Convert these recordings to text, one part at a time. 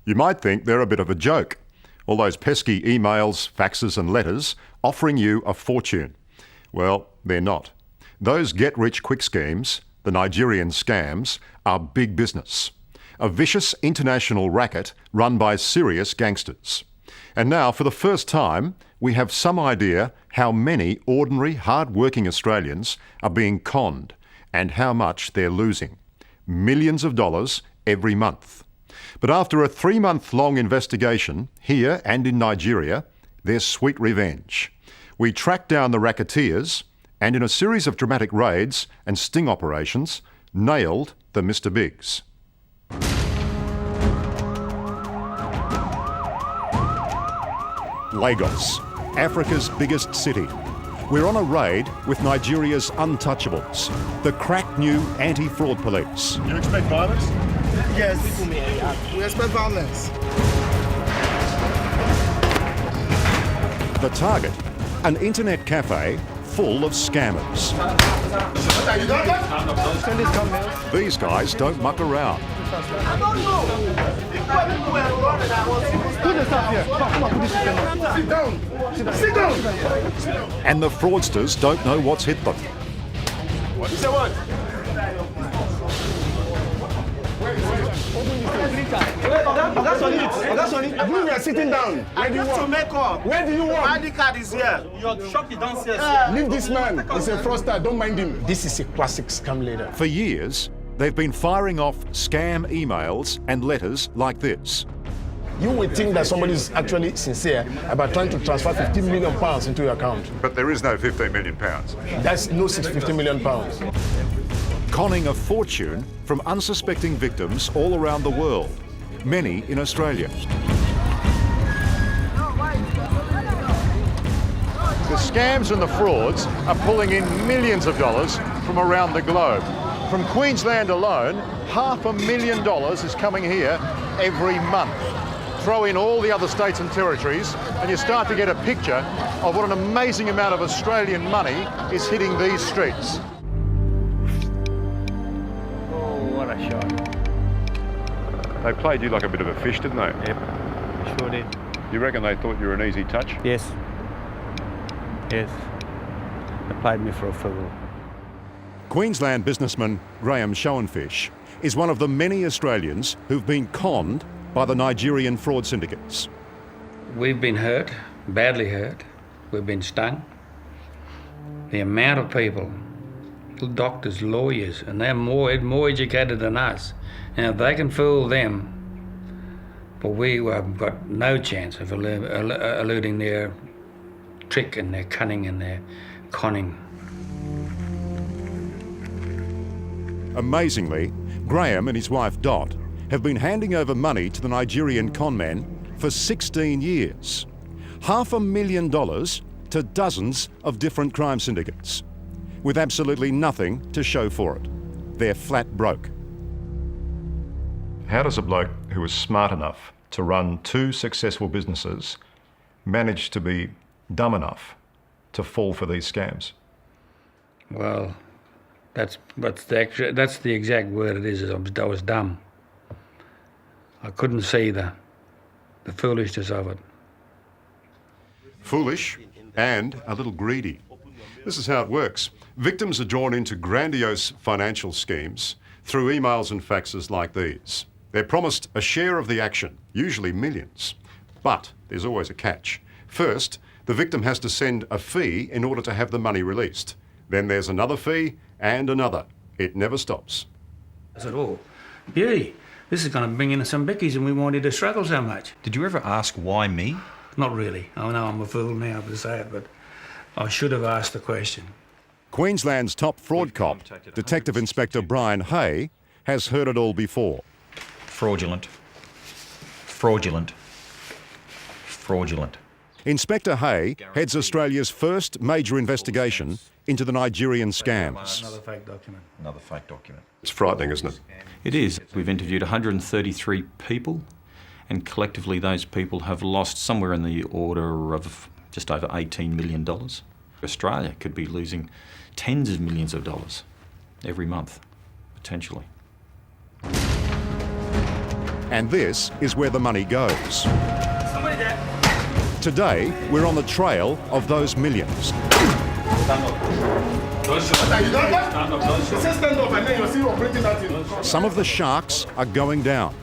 You might think they're a bit of a joke. All those pesky emails, faxes and letters offering you a fortune. Well, they're not. Those get-rich-quick schemes, the Nigerian scams, are big business. A vicious international racket run by serious gangsters. And now, for the first time, we have some idea how many ordinary, hard-working Australians are being conned and how much they're losing. Millions of dollars every month. But after a 3-month-long investigation, here and in Nigeria, there's sweet revenge. We tracked down the racketeers and in a series of dramatic raids and sting operations, nailed the Mr. Biggs. Lagos, Africa's biggest city. We're on a raid with Nigeria's untouchables, the crack new anti-fraud police. You expect violence? Yes, we expect violence. The target, an internet cafe full of scammers. These guys don't muck around. I don't know. Put this up here. Come on, put this here. Sit down. Sit down. And the fraudsters don't know what's hit them. What? You say what? That's on it. We are sitting down. Where do you want? Where do you want? ID card is here. Your shop is downstairs. Leave this man. He's a fraudster. Don't mind him. This is a classic scam leader. For years, they've been firing off scam emails and letters like this. You would think that somebody is actually sincere about trying to transfer £15 million into your account. But there is no £15 million. That's no £50 million. Conning a fortune from unsuspecting victims all around the world, many in Australia. The scams and the frauds are pulling in millions of dollars from around the globe. From Queensland alone, $500,000 is coming here every month. Throw in all the other states and territories and you start to get a picture of what an amazing amount of Australian money is hitting these streets. Oh, what a shot. They played you like a bit of a fish, didn't they? Yep, sure did. You reckon they thought you were an easy touch? Yes. Yes. They played me for a fool. Queensland businessman Graham Schoenfish is one of the many Australians who've been conned by the Nigerian fraud syndicates. We've been hurt, badly hurt. We've been stung. The amount of people, doctors, lawyers, and they're more educated than us. And if they can fool them, but we have got no chance of eluding their trick and their cunning and their conning. Amazingly, Graham and his wife Dot have been handing over money to the Nigerian conmen for 16 years. $500,000 to dozens of different crime syndicates, with absolutely nothing to show for it. They're flat broke. How does a bloke who is smart enough to run 2 successful businesses manage to be dumb enough to fall for these scams? Well, that's the exact word it is. I was dumb. I couldn't see the foolishness of it. Foolish and a little greedy. This is how it works. Victims are drawn into grandiose financial schemes through emails and faxes like these. They're promised a share of the action, usually millions. But there's always a catch. First, the victim has to send a fee in order to have the money released. Then there's another fee and another. It never stops. I said, oh, beauty. This is going to bring in some bickies and we wanted to struggle so much. Did you ever ask why me? Not really. I know I'm a fool now to say it, but I should have asked the question. Queensland's top fraud cop, Detective Inspector Brian Hay, has heard it all before. Fraudulent. Fraudulent. Fraudulent. Inspector Hay heads Australia's first major investigation into the Nigerian scams. Another fake document. Another fake document. It's frightening, isn't it? It is. We've interviewed 133 people, and collectively those people have lost somewhere in the order of just over $18 million. Australia could be losing tens of millions of dollars every month, potentially. And this is where the money goes. Somebody there. Today, we're on the trail of those millions. Stand up. Don't shoot. Stand up, don't shoot. Say stand up and then you see you're breaking that in. Some of the sharks are going down.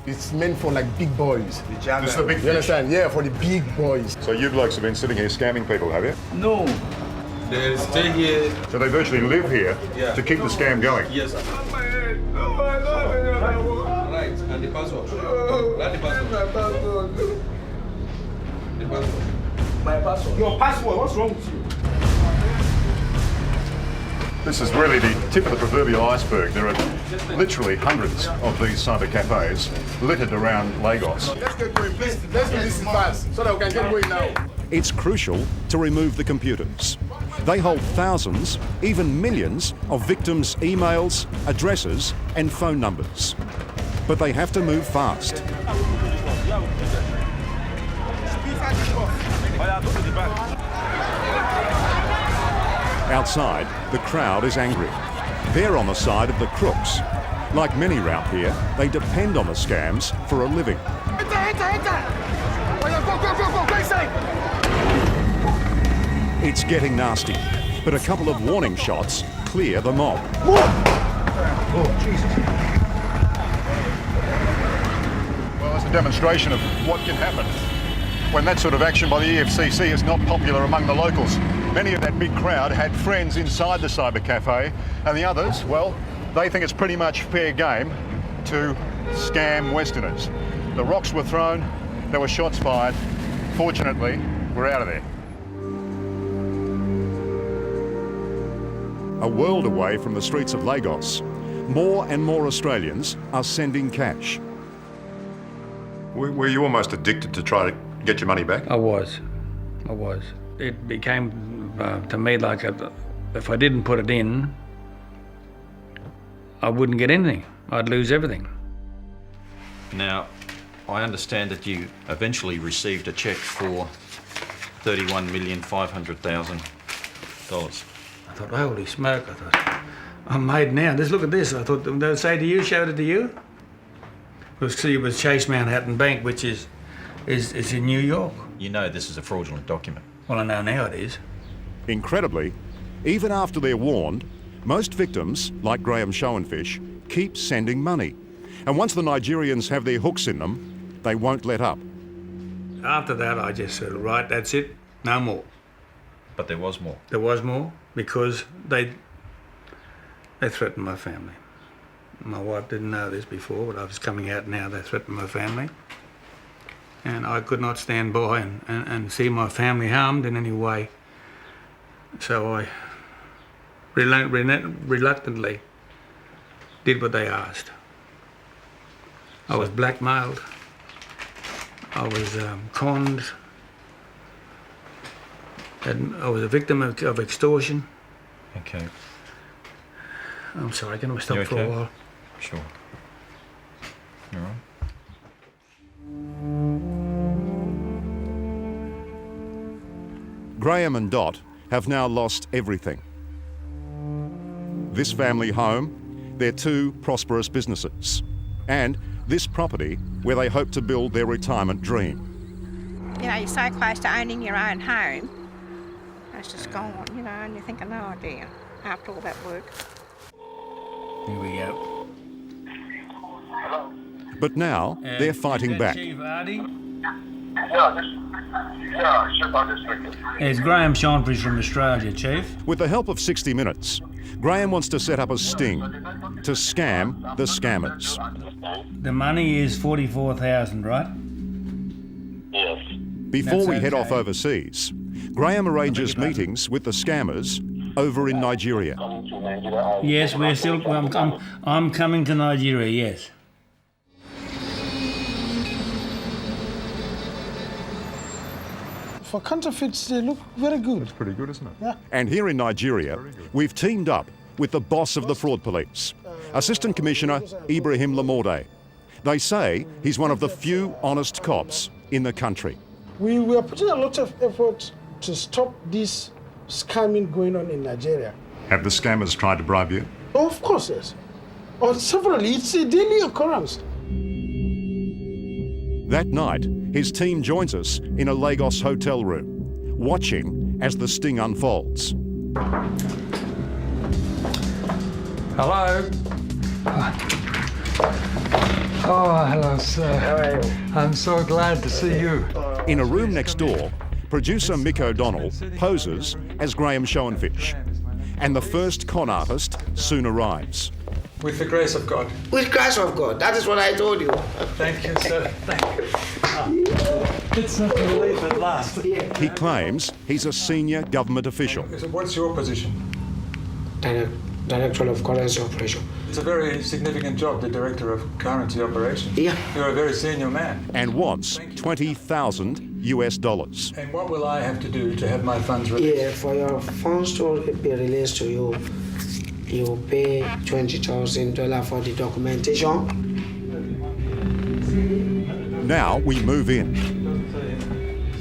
It's meant for like big boys. This is the big You understand? Yeah, for the big boys. So you blokes have been sitting here scamming people, have you? No. They stay here. So they virtually live here to keep the scam going. Yes, sir. Right, and the password. Write the password. The password. My password. Your password, what's wrong with you? This is really the tip of the proverbial iceberg. There are literally hundreds of these cyber cafes littered around Lagos. Let's get going, please. Let's do this fast so that we can get going now. It's crucial to remove the computers. They hold thousands, even millions, of victims' emails, addresses, and phone numbers. But they have to move fast. Outside, the crowd is angry. They're on the side of the crooks. Like many round here, they depend on the scams for a living. It's getting nasty, but a couple of warning shots clear the mob. Oh, Jesus. Well, it's a demonstration of what can happen when that sort of action by the EFCC is not popular among the locals. Many of that big crowd had friends inside the cyber cafe, and the others, well, they think it's pretty much fair game to scam Westerners. The rocks were thrown, there were shots fired. Fortunately, we're out of there. A world away from the streets of Lagos, more and more Australians are sending cash. Were you almost addicted to try to get your money back? I was. It became to me like if I didn't put it in, I wouldn't get anything. I'd lose everything. Now, I understand that you eventually received a cheque for $31,500,000. I thought, holy smoke, I thought, I'm made now. Just look at this. I thought, they'll say to you, showed it to you? It was Chase Manhattan Bank, which is in New York. You know this is a fraudulent document. Well, I know now it is. Incredibly, even after they're warned, most victims, like Graham Schoenfish, keep sending money. And once the Nigerians have their hooks in them, they won't let up. After that, I just said, right, that's it, no more. But there was more. There was more because they threatened my family. My wife didn't know this before, but I was coming out now. They threatened my family. And I could not stand by and see my family harmed in any way. So I reluctantly did what they asked. I was blackmailed. I was conned. And I was a victim of extortion. Okay. I'm sorry, can I stop You for okay? a while? Sure. All right. Graham and Dot have now lost everything. This family home, their two prosperous businesses, and this property where they hope to build their retirement dream. You know, you're so close to owning your own home, it's just gone, you know, and you're thinking, oh dear, after all that work. Here we go. But now they're fighting back. Chief Ardy? Yeah, Chef Ardy speaking. It's Graham Schoenfish from Australia, Chief. With the help of 60 Minutes, Graham wants to set up a sting to scam the scammers. The money is 44,000, right? Yes. Before That's we head okay. off overseas, Graham arranges meetings with the scammers over in Nigeria. Coming to Nigeria. Yes, we're still. I'm coming to Nigeria. Yes. For counterfeits, they look very good. Pretty good, isn't it? Yeah. And here in Nigeria, we've teamed up with the boss of the fraud police, Assistant Commissioner Ibrahim Lamorde. They say he's one of the few honest cops in the country. We were putting a lot of effort to stop this scamming going on in Nigeria. Have the scammers tried to bribe you? Oh, of course, yes. Or severally, it's a daily occurrence. That night, his team joins us in a Lagos hotel room, watching as the sting unfolds. Hello. Oh, hello, sir. How are you? I'm so glad to see you. In a room next door, producer Mick O'Donnell poses as Graham Schoenfish, and the first con artist soon arrives. With the grace of God. With grace of God. That is what I told you. Thank you, sir. Thank you. It's a relief at last. He claims he's a senior government official. So what's your position? Director of Currency Operation. It's a very significant job, the Director of Currency Operations. Yeah. You're a very senior man. And wants $20,000 US. And what will I have to do to have my funds released? Yeah, for your funds to be released to you, you pay $20,000 for the documentation. Now we move in.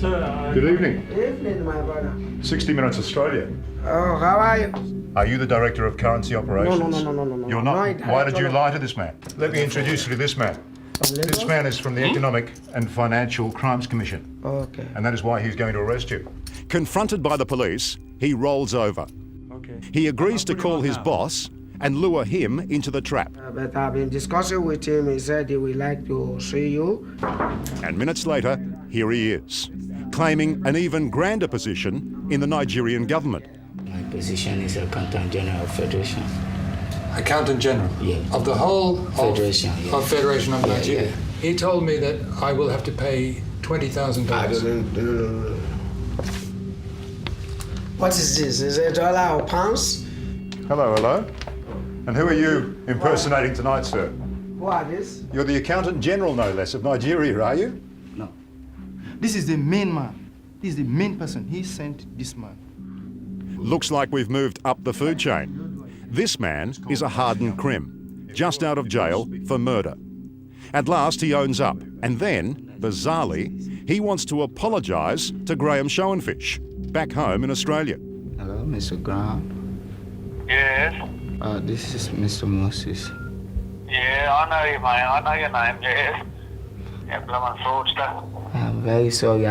Good evening. Good evening, my brother. 60 Minutes Australia. Oh, how are you? Are you the Director of Currency Operations? No. You're not? Why did you lie to this man? Let me introduce you to this man. This man is from the Economic and Financial Crimes Commission. Okay. And that is why he's going to arrest you. Confronted by the police, he rolls over. Okay. He agrees to call his boss and lure him into the trap. But I've been discussing with him. He said he would like to see you. And minutes later, here he is, claiming an even grander position in the Nigerian government. My position is Accountant General of Federation. Accountant General? Yeah. Of the whole Federation, of Federation of Nigeria? Yeah. He told me that I will have to pay $20,000. What is this? Is it dollar or pounds? Hello. And who are you impersonating tonight, sir? Who are this? You're the Accountant General, no less, of Nigeria, are you? No. This is the main man. This is the main person. He sent this man. Looks like we've moved up the food chain. This man is a hardened crim, just out of jail for murder. At last he owns up, and then, bizarrely, he wants to apologise to Graham Schoenfish, back home in Australia. Hello, Mr. Graham. Yes. This is Mr. Moses. Yeah, I know you, mate. I know your name, yes. Yeah, blooming fraudster. I'm very sorry.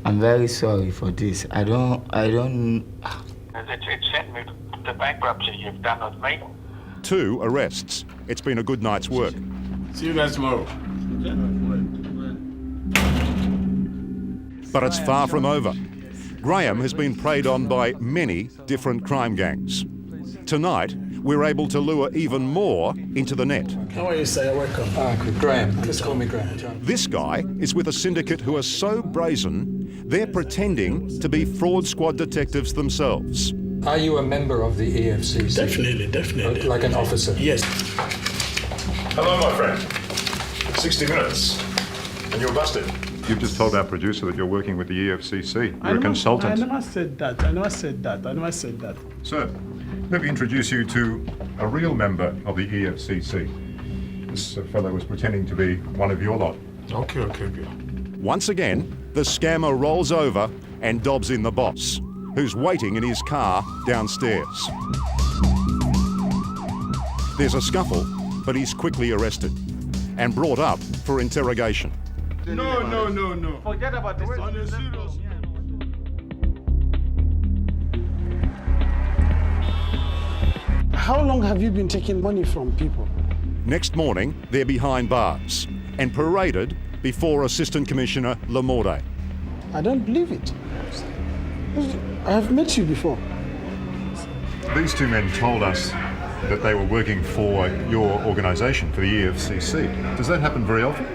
I'm very sorry for this. I don't. It sent me to bankruptcy you've done with me. 2 arrests. It's been a good night's work. See you guys tomorrow. But it's far from over. Graham has been preyed on by many different crime gangs. Tonight, we're able to lure even more into the net. How are you, sir? Welcome. Graham. Just call me Graham. John. This guy is with a syndicate who are so brazen, they're pretending to be fraud squad detectives themselves. Are you a member of the EFCC? Definitely. Like an officer? Yes. Hello, my friend. 60 Minutes. And you're busted. You've just told our producer that you're working with the EFCC. You're a consultant. I never said that. Sir, let me introduce you to a real member of the EFCC. This fellow was pretending to be one of your lot. Okay. Once again, the scammer rolls over and dobs in the boss, who's waiting in his car downstairs. There's a scuffle, but he's quickly arrested and brought up for interrogation. No. Forget about this. On a serious. How long have you been taking money from people? Next morning, they're behind bars and paraded before Assistant Commissioner Lamorde. I don't believe it. I have met you before. These 2 men told us that they were working for your organisation, for the EFCC. Does that happen very often?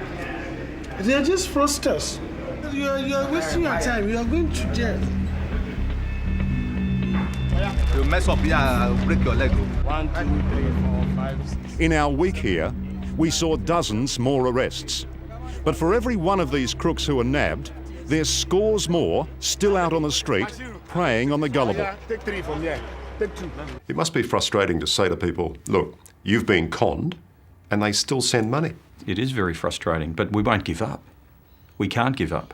They are just fraudsters. You are wasting your time. You are going to jail. You mess up here, I'll break your leg. 1, 2, 3, 4, 5, 6. In our week here, we saw dozens more arrests. But for every one of these crooks who are nabbed, there's scores more still out on the street, preying on the gullible. Take 3 from here. Take 2. It must be frustrating to say to people, look, you've been conned, and they still send money. It is very frustrating, but we won't give up. We can't give up.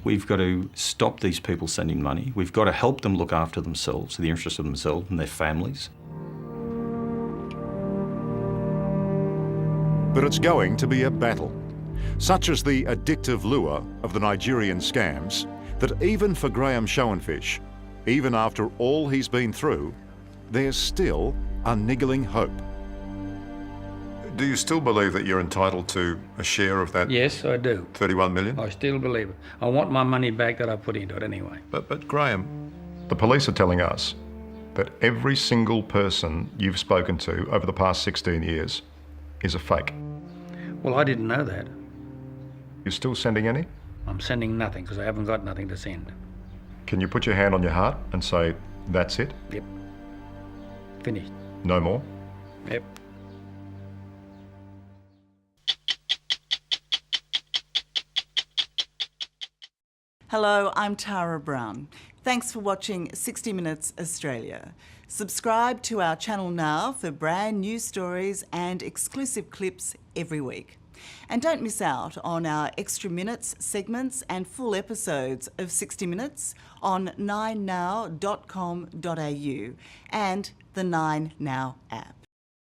We've got to stop these people sending money. We've got to help them look after themselves, the interests of themselves and their families. But it's going to be a battle. Such as the addictive lure of the Nigerian scams, that even for Graham Schoenfish, even after all he's been through, there's still a niggling hope. Do you still believe that you're entitled to a share of that? Yes, I do. 31 million? I still believe it. I want my money back that I put into it anyway. But Graham, the police are telling us that every single person you've spoken to over the past 16 years is a fake. Well, I didn't know that. You're still sending any? I'm sending nothing because I haven't got nothing to send. Can you put your hand on your heart and say, that's it? Yep. Finished. No more? Yep. Hello, I'm Tara Brown. Thanks for watching 60 Minutes Australia. Subscribe to our channel now for brand new stories and exclusive clips every week. And don't miss out on our extra minutes, segments and full episodes of 60 Minutes on 9now.com.au and the 9Now app.